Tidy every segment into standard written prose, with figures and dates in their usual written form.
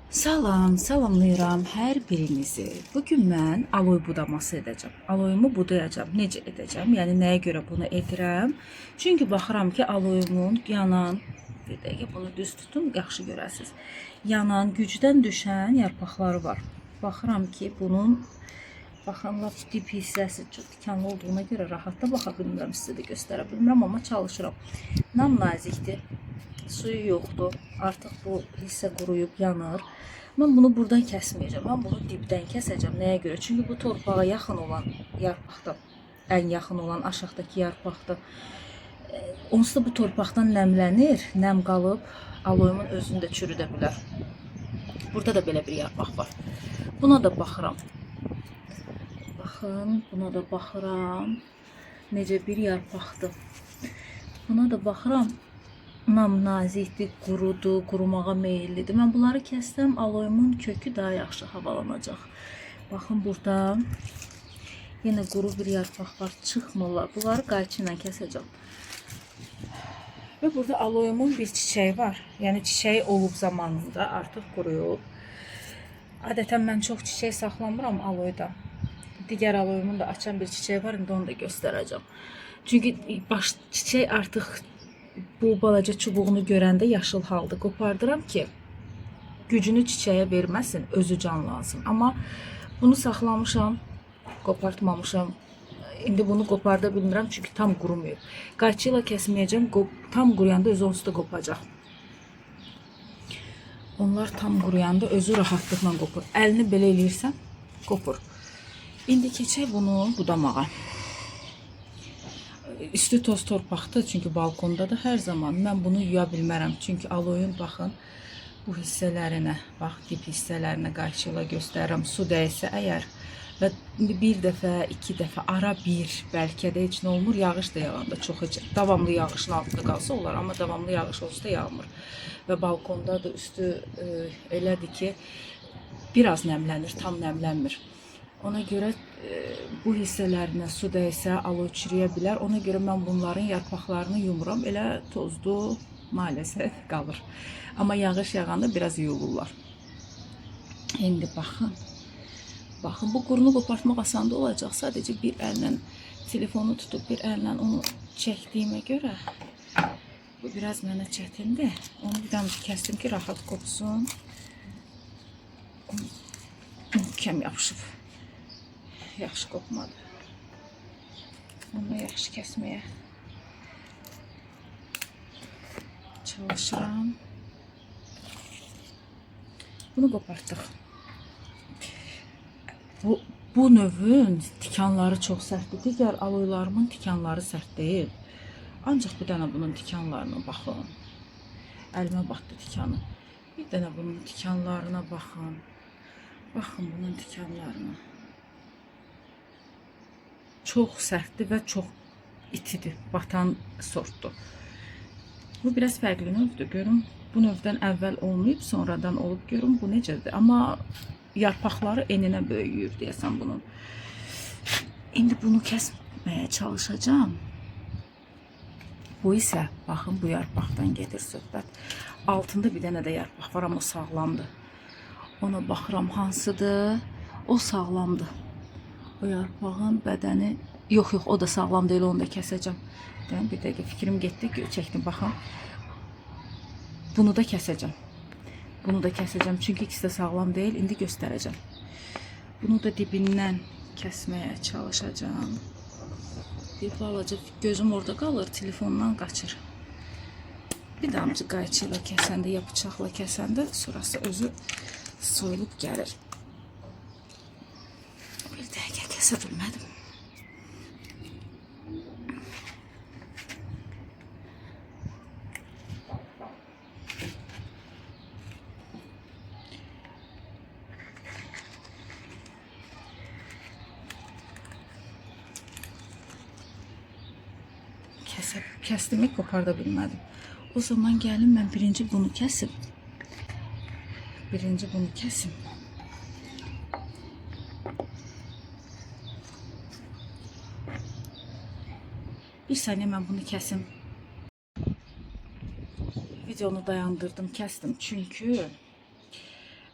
Salam, salamlayıram hər birinizi. Bugün mən aloy budaması edəcəm. Aloyumu budayacağam. Necə edəcəm? Yəni nəyə görə bunu edirəm? Çünki baxıram ki, aloyumun yanan, bir dəqiqə bunu düz tutun, yaxşı görəsiniz. Yanan, gücdən düşən yarpaqları var. Baxıram ki, bunun baxın lap dip hissəsi çox tikanlı olduğuna görə rahat da baxa bilmirəm, sizə də göstərə bilmirəm, amma çalışıram. Nam nazikdir. Suyu yoxdur. Artıq bu hissə quruyub yanır. Mən bunu buradan kəsməyəcəm. Mən bunu dibdən kəsəcəm. Nəyə görə? Çünki bu torpağa yaxın olan yarpaqda, ən yaxın olan aşağıdakı yarpaqda. Onsuz da bu torpaqdan nəmlənir. Nəm qalıb aloyumun özünü də çürüdə bilər. Burada da belə bir yarpaq var. Buna da baxıram. Baxın, buna da baxıram. Necə bir yarpaqdır. Buna da baxıram. Nam nazikdir, qurudu, qurumağa meyillidir. Mən bunları kəsdim, aloyumun kökü daha yaxşı havalanacaq. Baxın burada yenə quru bir yarpaq var, çıxmırlar. Bunları qayçı ilə kəsəcəm. Və burada aloyumun bir çiçəyi var. Yəni çiçəyi olub zamanında, artıq quruyub. Adətən mən çox çiçək saxlamıram aloyda. Digər aloyumun da açan bir çiçəyi var, indi onu da göstərəcəm. Çünki baş çiçək artıq bu balaca çubuğunu görəndə yaşıl halda qopardıram ki, gücünü çiçəyə verməsin, özü canlansın. Amma bunu saxlamışam, qopartmamışam. İndi bunu qoparda bilmirəm, çünki tam qurumuyub. Qayçı ilə kəsməyəcəm, tam quruyanda özü onsuz da qopacaq. Onlar tam quruyanda özü rahatlıqla qopur. Əlini belə eləyirsən, qopur. İndi keçək bunu budamağa. Üstü toz torpaqdır, çünki balkondadır hər zaman. Mən bunu yuya bilmərəm, çünki aloyun baxın bu hissələrinə, bax dip hissələrinə qayçı ilə göstərirəm. Su dəysə əgər və bir dəfə, iki dəfə, ara bir, bəlkə də heç nə olmur, yağış da yağanda çox heç davamlı yağışın altında qalsa olar, amma davamlı yağış olsa da yağmır. Və balkonda da üstü elədir ki, biraz nəmlənir, tam nəmlənmir. Ona görə bu hissələrinə su dəysə aloy çürüyə bilər. Ona görə mən bunların yarpaqlarını yumuram. Elə tozlu maalesef qalır. Amma yağış yağanda biraz yuyulurlar. İndi baxın. Baxın, bu qurunu qopartmaq asan da olacaq. Sadəcə bir əllə telefonu tutub bir əllə onu çəkdiyimə görə bu biraz mənə çətindir. Onu bir damcı kəsdim ki, rahat qopsun. Möhkəm yapışıb. Yaxşı qopmadı. Onu yaxşı kəsməyə çalışıram. Bunu qopartdıq. Bu növün tikanları çox sərtdir. Digər aloylarımın tikanları sərt deyil. Ancaq bir dənə bunun tikanlarına baxın. Əlimə batdı tikanı. Bir dənə bunun tikanlarına baxın. Baxın bunun tikanlarına. Çox sərtdir və çox itidir, batan sortdur. Bu biraz fərqli növdür. Görün, bu növdən əvvəl olmayıb, sonradan olub. Görün, bu necədir. Amma yarpaqları eninə böyüyür deyəsən bunun. İndi bunu kəsməyə çalışacağım. Bu isə, baxın, bu yarpaqdan gedir söhbət. Altında bir dənə də yarpaq var, amma sağlamdır. Ona baxıram hansıdır. O sağlamdır. O yarpağın bədəni, yox, o da sağlam deyil, onu da kəsəcəm. Bir dəqiqə fikrim getdi, çəkdim, baxın. Bunu da kəsəcəm. Bunu da kəsəcəm, çünki ikisi də sağlam deyil, indi göstərəcəm. Bunu da dibindən kəsməyə çalışacağım. Bir balaca gözüm orada qalır, telefondan qaçır. Bir damcı qayçı ilə kəsəndə, ya bıçaqla kəsəndə, sonrası özü soyulub gəlir. Bir dəqiqə kəsə bilmədim. Kəstimi qoparda bilmədim. O zaman gəlin mən birinci bunu kəsim. Birinci bunu kəsim. Bir saniye mən bunu kəsim. Videonu dayandırdım, kəsdim. Çünki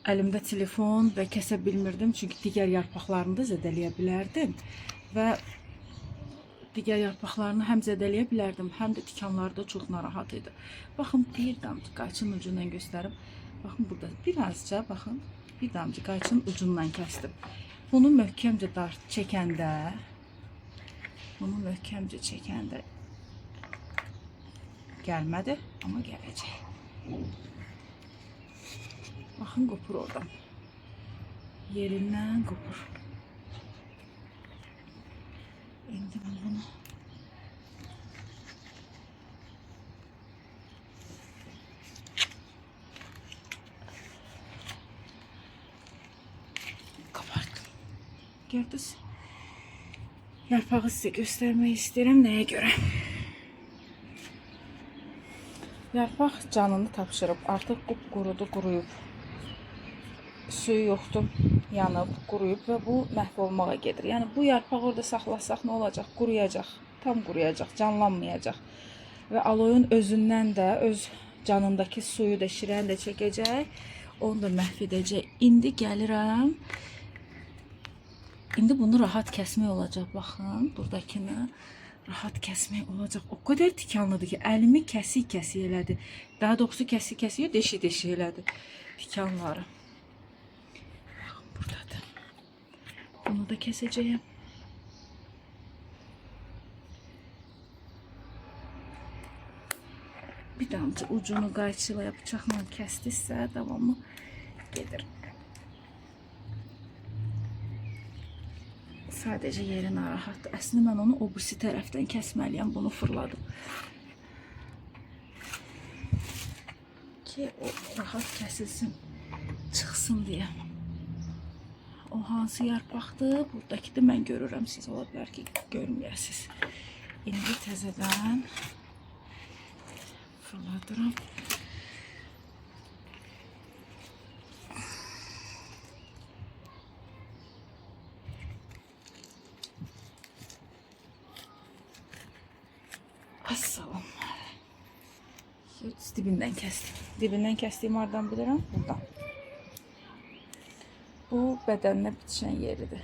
əlimdə telefon və kəsə bilmirdim, çünki digər yarpaqlarını da zədələyə bilərdim və digər yarpaqlarını həm zədələyə bilərdim, həm də tikanları da çox narahat idi. Baxın, bir damcı qayçın ucundan göstərim. Baxın, burada birazca, baxın, bir damcı qayçın ucundan kəsdim. Bunu möhkəmcə çəkəndə, gəlmədi, amma gələcək. Baxın, qopur oradan. Yerindən qopur. İndi mən bunu qabartdım. Gördünüz? Yarpağı sizə göstərmək istəyirəm. Nəyə görə? Yarpaq canını tapşırıb. Artıq qurudu, quruyub. Suyu yoxdur, yanıb, quruyub və bu məhv olmağa gedir. Yəni bu yarpağı orada saxlasaq nə olacaq? Quruyacaq, tam quruyacaq, canlanmayacaq. Və aloyun özündən də, öz canındakı suyu da, şirəni də çəkəcək, onu da məhv edəcək. İndi gəlirəm. İndi bunu rahat kəsmək olacaq. Baxın, buradakını rahat kəsmək olacaq. O qədər tikanlıdır ki, əlimi kəsik elədi. Daha doğrusu kəsik deşik elədi tikanları. Buradadır. Bunu da keseceğim. Bir damcı ucunu qayçıyla bıçaqla kəsdiksə davamı gedir. Sadəcə yeri narahatdır. Əslində mən onu o birisi tərəfdən kəsməliyəm. Bunu fırladım. Ki o rahat kəsilsin, çıxsın deyə. O hansı yarpaqdır? Buradakı da mən görürəm. Siz ola bilər ki, görməyəsiniz. İndi təzədən fırladıram. Assalam. Dibindən kəsdim. Dibindən kəsdiyim hardan bilirəm? Buradan. Bu bədəninə bitişən yeridir.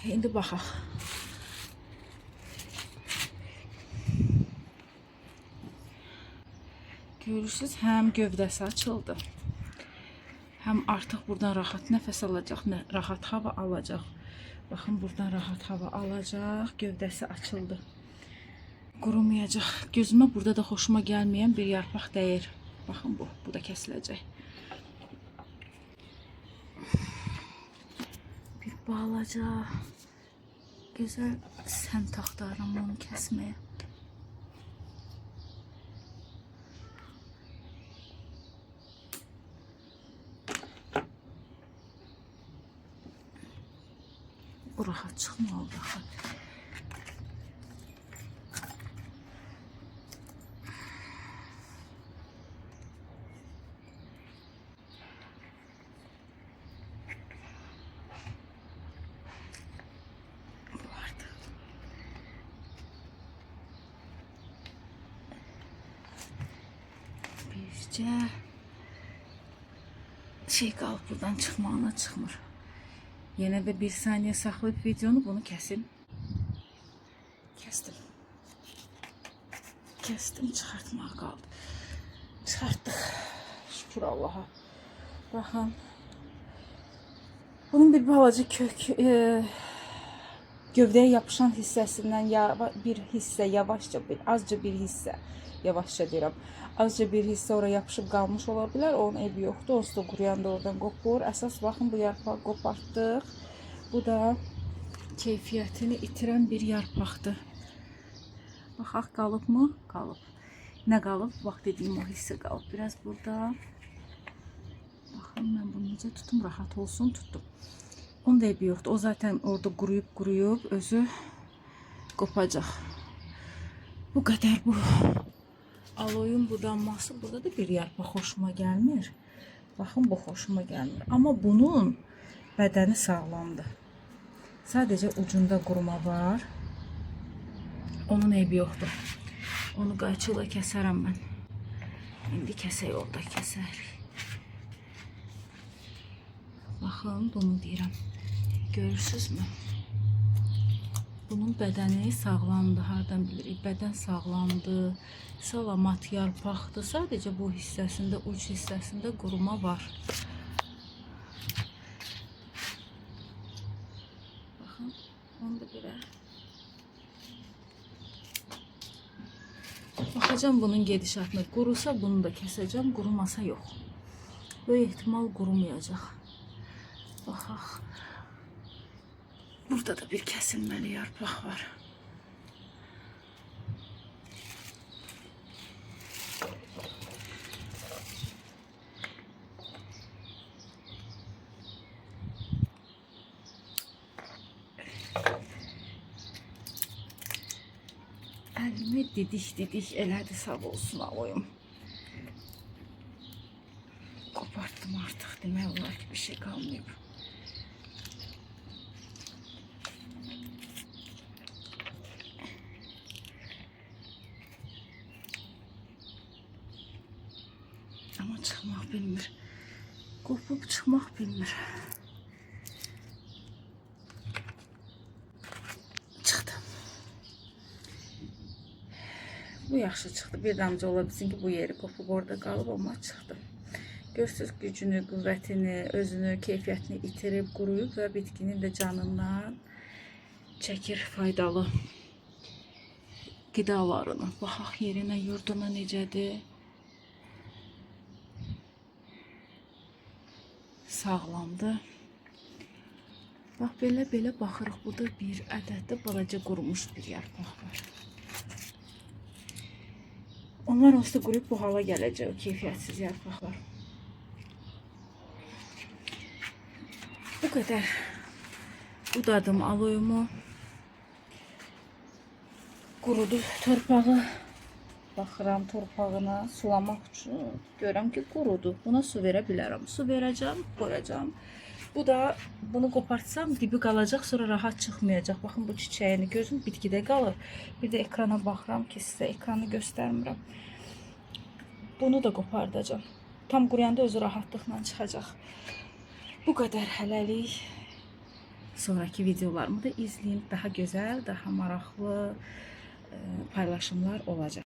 İndi baxaq. Görürsünüz, həm gövdəsi açıldı. Həm artıq buradan rahat nəfəs alacaq, rahat hava alacaq. Baxın, buradan rahat hava alacaq. Gövdəsi açıldı. Qurumayacaq. Gözümə burada da xoşuma gəlməyən bir yarpaq dəyir. Baxın, bu da kəsiləcək. Bir balaca gözəl səmt axtarıram onu kəsməyə. Bu rahat çıxmalı baxın. Şey qalıb buradan çıxmağına çıxmır. Yenə də bir saniyə saxlayıb videonu, bunu kəsin. Kəsdim. Kəsdim, çıxartmağa qaldı. Çıxartdıq. Şükür Allaha. Baxın. Bunun bir balaca gövdəyə yapışan hissəsindən bir hissə yavaşca, azca bir hissə, yavaşca deyirəm. Azca bir hissə oraya yapışıb qalmış ola bilər. Onun evi yoxdur. Onsuz da quruyanda oradan qopur. Əsas baxın, bu yarpağı qopartdıq. Bu da keyfiyyətini itirən bir yarpaqdır. Baxaq, qalıb mı? Qalıb. Nə qalıb? Bax, dediyim o hissə qalıb. Biraz burada. Baxın, mən bunu necə tutum? Rahat olsun, tuttum. Onun da evi yoxdur. O zaten orada quruyub, özü qopacaq. Bu qədər bu. Aloyun budanması. Burada da bir yarpaq xoşuma gəlmir. Baxın, bu xoşuma gəlmir. Amma bunun bədəni sağlamdır. Sadəcə ucunda quruma var. Onun eybi yoxdur. Onu qayçıyla kəsərəm mən. İndi kəsək, orada kəsərik. Baxın, bunu deyirəm. Görürsünüzmü? Bunun bədəni sağlamdır, hardan bilirik? Bədən sağlamdır, salamat yarpaqdır. Sadəcə bu hissəsində, uc hissəsində quruma var. Baxın, onu da belə. Baxacağım bunun gedişatına. Qurusa bunu da kəsəcəm, qurumasa yox. Böyük ehtimal qurumayacaq. Baxaq. Burada da bir kəsilməli yarpaq var. Əlimi didik elədi, sağ olsun aloyum. Koparttım artıq, demək olar ki, bir şey qalmayıb. Ama çıxmaq bilmir. Qopub çıxmaq bilmir. Çıxdı. Bu yaxşı çıxdı. Bir damcı ola bilsin ki, bu yeri qopub orada qalıb, amma çıxdı. Görürsünüz, gücünü, qüvvətini, özünü, keyfiyyətini itirib, quruyub və bitkinin də canından çəkir faydalı qidalarını. Baxaq yerinə, yurduna necədir. Sağlamdır. Bax, belə baxırıq. Bu da bir ədəddə balaca qurumuş bir yarpaq var. Onlar onsuz da quruyub bu hala gələcək, o keyfiyyətsiz yarpaqlar. Bu qədər budadım aloyumu. Qurudu torpağı. Baxıram torpağına sulamaq üçün. Görəm ki, qurudu. Buna su verə bilərəm. Su verəcəm, qoyacam. Bu da, bunu qopartsam dibi qalacaq, sonra rahat çıxmayacaq. Baxın, bu çiçəyini gözüm bitkidə qalır. Bir də ekrana baxıram ki, sizə ekranı göstərmirəm. Bunu da qopardacam. Tam quruyanda özü rahatlıqla çıxacaq. Bu qədər hələlik. Sonraki videolarımı da izləyin. Daha gözəl, daha maraqlı paylaşımlar olacaq.